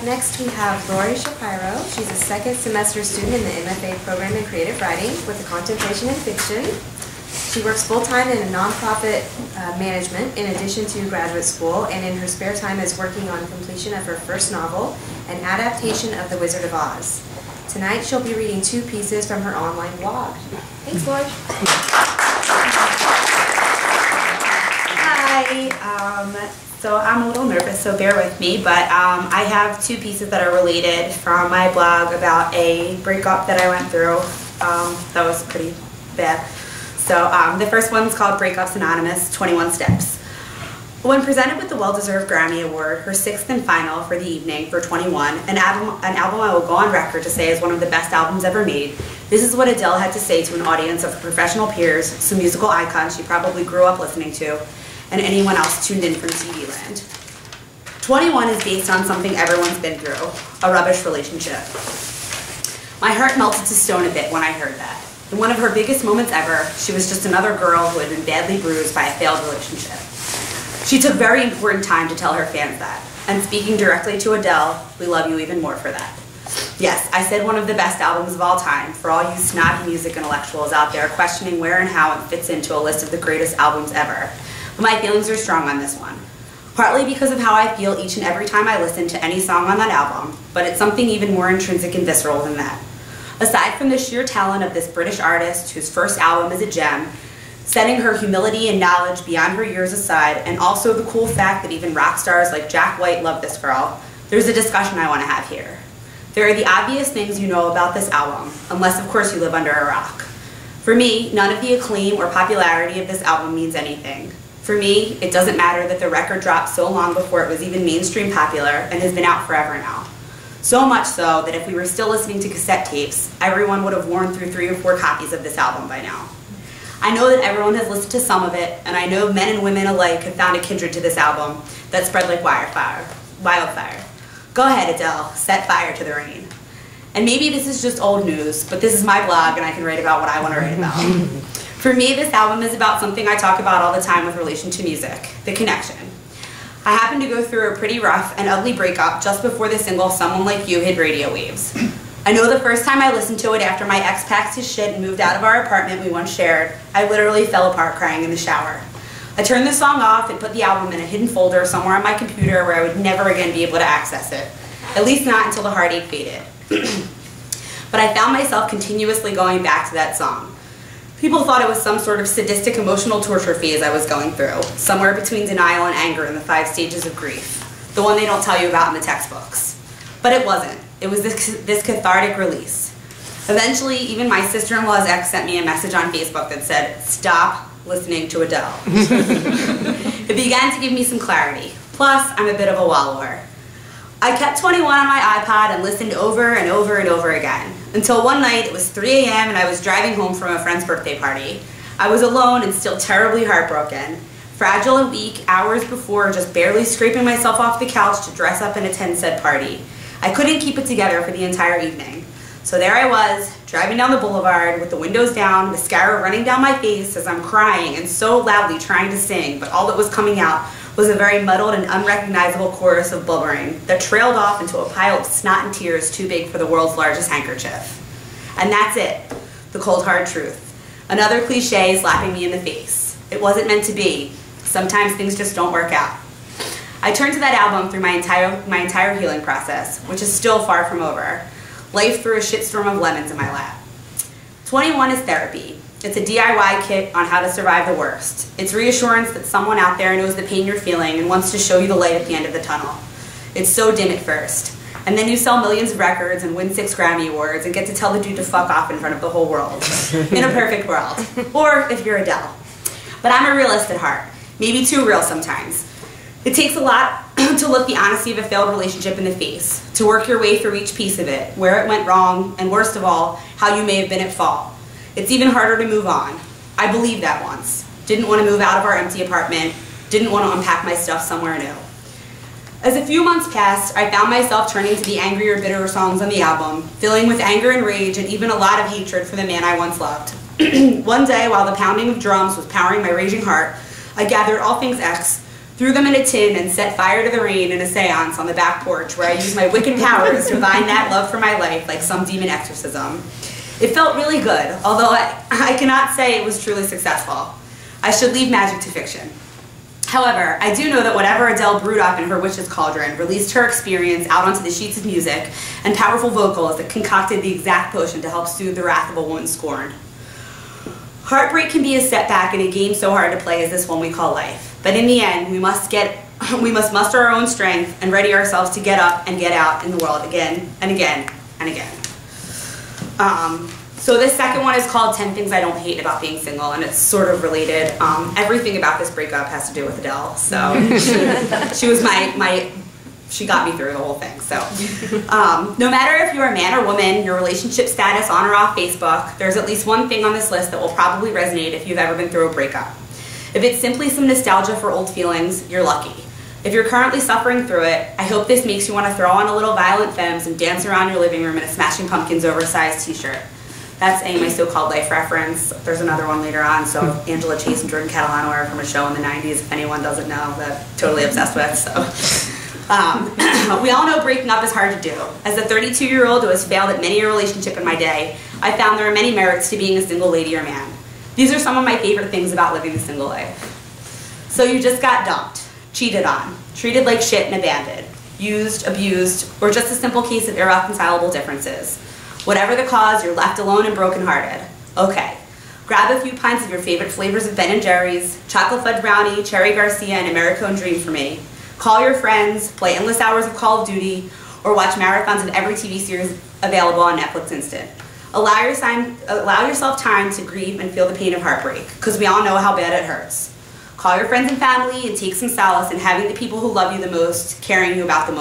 next we have Lorie Shapiro. She's a second semester student in the MFA program in creative writing with a contemplation in fiction. She works full-time in a nonprofit management in addition to graduate school, and in her spare time is working on completion of her first novel, an adaptation of The Wizard of Oz. Tonight she'll be reading 2 pieces from her online blog. Thanks, Lorie. Hi. So I'm a little nervous, so bear with me, but I have 2 pieces that are related from my blog about a breakup that I went through. That was pretty bad. So the first one's called Breakups Anonymous, 21 Steps. When presented with the well-deserved Grammy Award, her 6th and final for the evening for 21, an album I will go on record to say is one of the best albums ever made, this is what Adele had to say to an audience of professional peers, some musical icons she probably grew up listening to, and anyone else tuned in from TV land. 21 is based on something everyone's been through, a rubbish relationship. My heart melted to stone a bit when I heard that. In one of her biggest moments ever, she was just another girl who had been badly bruised by a failed relationship. She took very important time to tell her fans that, and speaking directly to Adele, we love you even more for that. Yes, I said one of the best albums of all time for all you snobby music intellectuals out there questioning where and how it fits into a list of the greatest albums ever. But my feelings are strong on this one. Partly because of how I feel each and every time I listen to any song on that album, but it's something even more intrinsic and visceral than that. Aside from the sheer talent of this British artist whose first album is a gem, setting her humility and knowledge beyond her years aside, and also the cool fact that even rock stars like Jack White love this girl, there's a discussion I want to have here. There are the obvious things you know about this album, unless of course you live under a rock. For me, none of the acclaim or popularity of this album means anything. For me, it doesn't matter that the record dropped so long before it was even mainstream popular and has been out forever now. So much so that if we were still listening to cassette tapes, everyone would have worn through 3 or 4 copies of this album by now. I know that everyone has listened to some of it, and I know men and women alike have found a kindred to this album that spread like wildfire. Go ahead, Adele, set fire to the rain. And maybe this is just old news, but this is my blog and I can write about what I want to write about. For me, this album is about something I talk about all the time with relation to music, the connection. I happened to go through a pretty rough and ugly breakup just before the single Someone Like You hit radio waves. I know the first time I listened to it after my ex packed his shit and moved out of our apartment we once shared, I literally fell apart crying in the shower. I turned the song off and put the album in a hidden folder somewhere on my computer where I would never again be able to access it. At least not until the heartache faded. But I found myself continuously going back to that song. People thought it was some sort of sadistic emotional torture phase I was going through, somewhere between denial and anger in the 5 stages of grief, the one they don't tell you about in the textbooks. But it wasn't. It was this cathartic release. Eventually, even my sister-in-law's ex sent me a message on Facebook that said, "Stop listening to Adele." It began to give me some clarity. Plus, I'm a bit of a wallower. I kept 21 on my iPod and listened over and over and over again, until one night it was 3 a.m. and I was driving home from a friend's birthday party. I was alone and still terribly heartbroken, fragile and weak, hours before just barely scraping myself off the couch to dress up and attend said party. I couldn't keep it together for the entire evening. So there I was, driving down the boulevard with the windows down, mascara running down my face as I'm crying and so loudly trying to sing, but all that was coming out was a very muddled and unrecognizable chorus of blubbering that trailed off into a pile of snot and tears too big for the world's largest handkerchief. And that's it, the cold hard truth. Another cliche slapping me in the face. It wasn't meant to be. Sometimes things just don't work out. I turned to that album through my entire healing process, which is still far from over. Life threw a shitstorm of lemons in my lap. 21 is therapy. It's a DIY kit on how to survive the worst. It's reassurance that someone out there knows the pain you're feeling and wants to show you the light at the end of the tunnel. It's so dim at first. And then you sell millions of records and win 6 Grammy Awards and get to tell the dude to fuck off in front of the whole world. In a perfect world. Or if you're Adele. But I'm a realist at heart. Maybe too real sometimes. It takes a lot to look the honesty of a failed relationship in the face, to work your way through each piece of it, where it went wrong, and worst of all, how you may have been at fault. It's even harder to move on. I believed that once. Didn't want to move out of our empty apartment. Didn't want to unpack my stuff somewhere new. As a few months passed, I found myself turning to the angrier, bitterer songs on the album, filling with anger and rage and even a lot of hatred for the man I once loved. One day, while the pounding of drums was powering my raging heart, I gathered all things X, threw them in a tin, and set fire to the rain in a seance on the back porch where I used my wicked powers to bind that love for my life like some demon exorcism. It felt really good, although I cannot say it was truly successful. I should leave magic to fiction. However, I do know that whatever Adele brewed up in her witch's cauldron released her experience out onto the sheets of music and powerful vocals that concocted the exact potion to help soothe the wrath of a woman scorned. Heartbreak can be a setback in a game so hard to play as this one we call life. But in the end, we must muster our own strength and ready ourselves to get up and get out in the world again and again and again. So this second one is called 10 Things I Don't Hate About Being Single, and it's sort of related. Everything about this breakup has to do with Adele, so she was she got me through the whole thing. So no matter if you're a man or woman, your relationship status on or off Facebook, there's at least one thing on this list that will probably resonate if you've ever been through a breakup. If it's simply some nostalgia for old feelings, you're lucky. If you're currently suffering through it, I hope this makes you want to throw on a little Violent Femmes and dance around your living room in a Smashing Pumpkins oversized t-shirt. That's My So-Called Life reference. There's another one later on, so Angela Chase and Jordan Catalano are from a show in the 90s, if anyone doesn't know, that I'm totally obsessed with. So, we all know breaking up is hard to do. As a 32-year-old who has failed at many a relationship in my day, I found there are many merits to being a single lady or man. These are some of my favorite things about living the single life. So you just got dumped, cheated on, treated like shit and abandoned, used, abused, or just a simple case of irreconcilable differences. Whatever the cause, you're left alone and brokenhearted. Okay, grab a few pints of your favorite flavors of Ben & Jerry's, chocolate fudge brownie, cherry Garcia, and Americone Dream for me. Call your friends, play endless hours of Call of Duty, or watch marathons of every TV series available on Netflix Instant. Allow yourself time to grieve and feel the pain of heartbreak, because we all know how bad it hurts. Call your friends and family and take some solace in having the people who love you the most, caring about you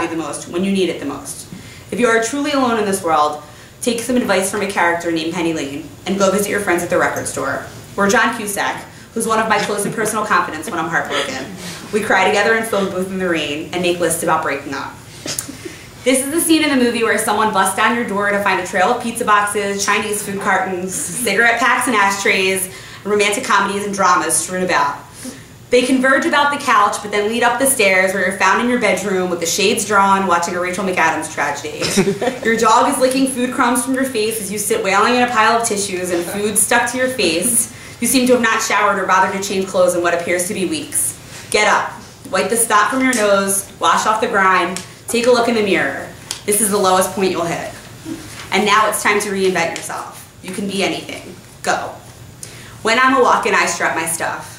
the most when you need it the most. If you are truly alone in this world, take some advice from a character named Penny Lane and go visit your friends at the record store. Or John Cusack, who's one of my close and personal confidants when I'm heartbroken. We cry together in phone booth in the rain and make lists about breaking up. This is the scene in the movie where someone busts down your door to find a trail of pizza boxes, Chinese food cartons, cigarette packs and ashtrays, romantic comedies and dramas strewn about. They converge about the couch, but then lead up the stairs where you're found in your bedroom with the shades drawn, watching a Rachel McAdams tragedy. Your dog is licking food crumbs from your face as you sit wailing in a pile of tissues and food stuck to your face. You seem to have not showered or bothered to change clothes in what appears to be weeks. Get up, wipe the snot from your nose, wash off the grime, take a look in the mirror. This is the lowest point you'll hit. And now it's time to reinvent yourself. You can be anything. Go. When I'm a walk-in, I strut my stuff.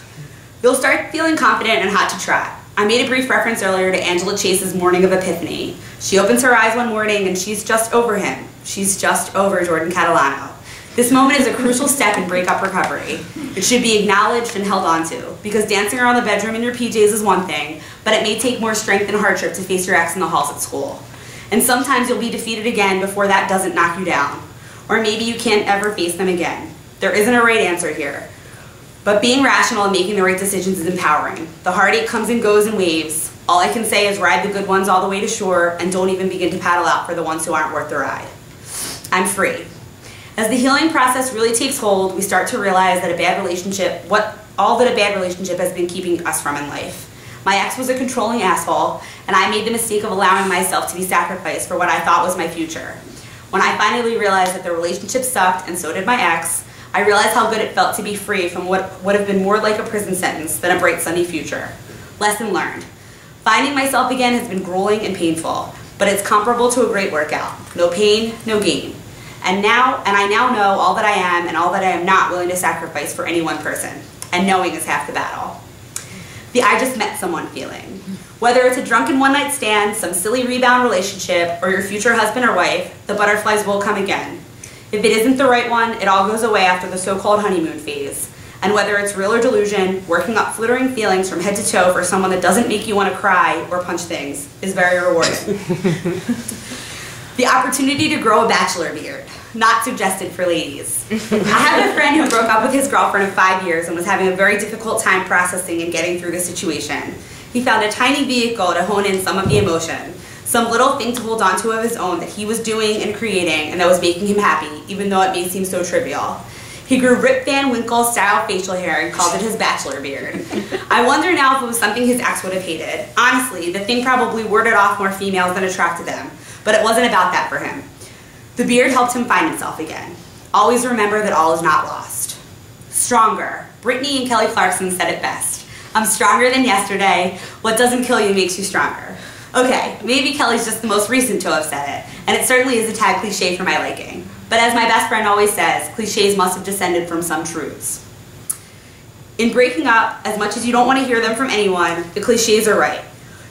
You'll start feeling confident and hot to trot. I made a brief reference earlier to Angela Chase's morning of epiphany. She opens her eyes one morning and she's just over him. She's just over Jordan Catalano. This moment is a crucial step in breakup recovery. It should be acknowledged and held onto, because dancing around the bedroom in your PJs is one thing, but it may take more strength and hardship to face your ex in the halls at school. And sometimes you'll be defeated again before that doesn't knock you down. Or maybe you can't ever face them again. There isn't a right answer here. But being rational and making the right decisions is empowering. The heartache comes and goes in waves. All I can say is ride the good ones all the way to shore and don't even begin to paddle out for the ones who aren't worth the ride. I'm free. As the healing process really takes hold, we start to realize that all that a bad relationship has been keeping us from in life. My ex was a controlling asshole, and I made the mistake of allowing myself to be sacrificed for what I thought was my future. When I finally realized that the relationship sucked, and so did my ex, I realized how good it felt to be free from what would have been more like a prison sentence than a bright sunny future. Lesson learned. Finding myself again has been grueling and painful, but it's comparable to a great workout. No pain, no gain. And I now know all that I am and all that I am not willing to sacrifice for any one person. And knowing is half the battle. The I just met someone feeling. Whether it's a drunken one-night stand, some silly rebound relationship, or your future husband or wife, the butterflies will come again. If it isn't the right one, it all goes away after the so-called honeymoon phase. And whether it's real or delusion, working up flittering feelings from head to toe for someone that doesn't make you want to cry or punch things is very rewarding. The opportunity to grow a bachelor beard, not suggested for ladies. I have a friend who broke up with his girlfriend of 5 years and was having a very difficult time processing and getting through the situation. He found a tiny vehicle to hone in some of the emotion, some little thing to hold on to of his own that he was doing and creating and that was making him happy, even though it may seem so trivial. He grew Rip Van Winkle style facial hair and called it his bachelor beard. I wonder now if it was something his ex would have hated. Honestly, the thing probably warded off more females than attracted them, but it wasn't about that for him. The beard helped him find himself again. Always remember that all is not lost. Stronger. Brittany and Kelly Clarkson said it best. I'm stronger than yesterday. What doesn't kill you makes you stronger. Okay, maybe Kelly's just the most recent to have said it, and it certainly is a tad cliche for my liking. But as my best friend always says, cliches must have descended from some truths. In breaking up, as much as you don't want to hear them from anyone, the cliches are right.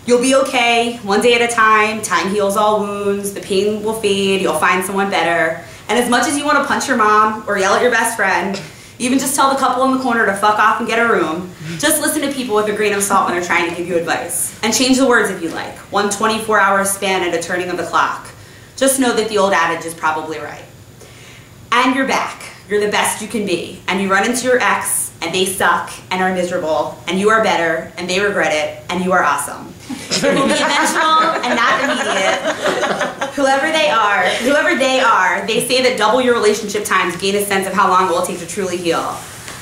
You'll be okay, one day at a time heals all wounds, the pain will fade, you'll find someone better. And as much as you want to punch your mom or yell at your best friend, even just tell the couple in the corner to fuck off and get a room, just listen to people with a grain of salt when they're trying to give you advice. And change the words if you like. One 24-hour span at a turning of the clock. Just know that the old adage is probably right. And you're back. You're the best you can be. And you run into your ex, and they suck and are miserable, and you are better, and they regret it, and you are awesome. It will be eventual and not immediate. Whoever they are, they say that double your relationship times gain a sense of how long it will take to truly heal.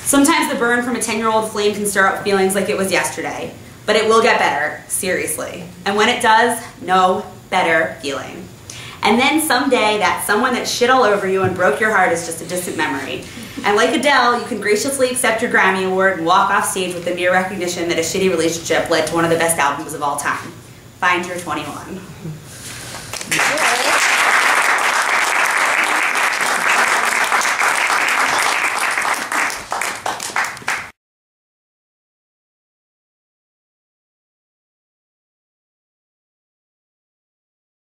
Sometimes the burn from a 10-year-old flame can stir up feelings like it was yesterday, but it will get better, seriously. And when it does, no better feeling. And then someday, that someone that shit all over you and broke your heart is just a distant memory. And like Adele, you can graciously accept your Grammy Award and walk off stage with the mere recognition that a shitty relationship led to one of the best albums of all time. Find your 21.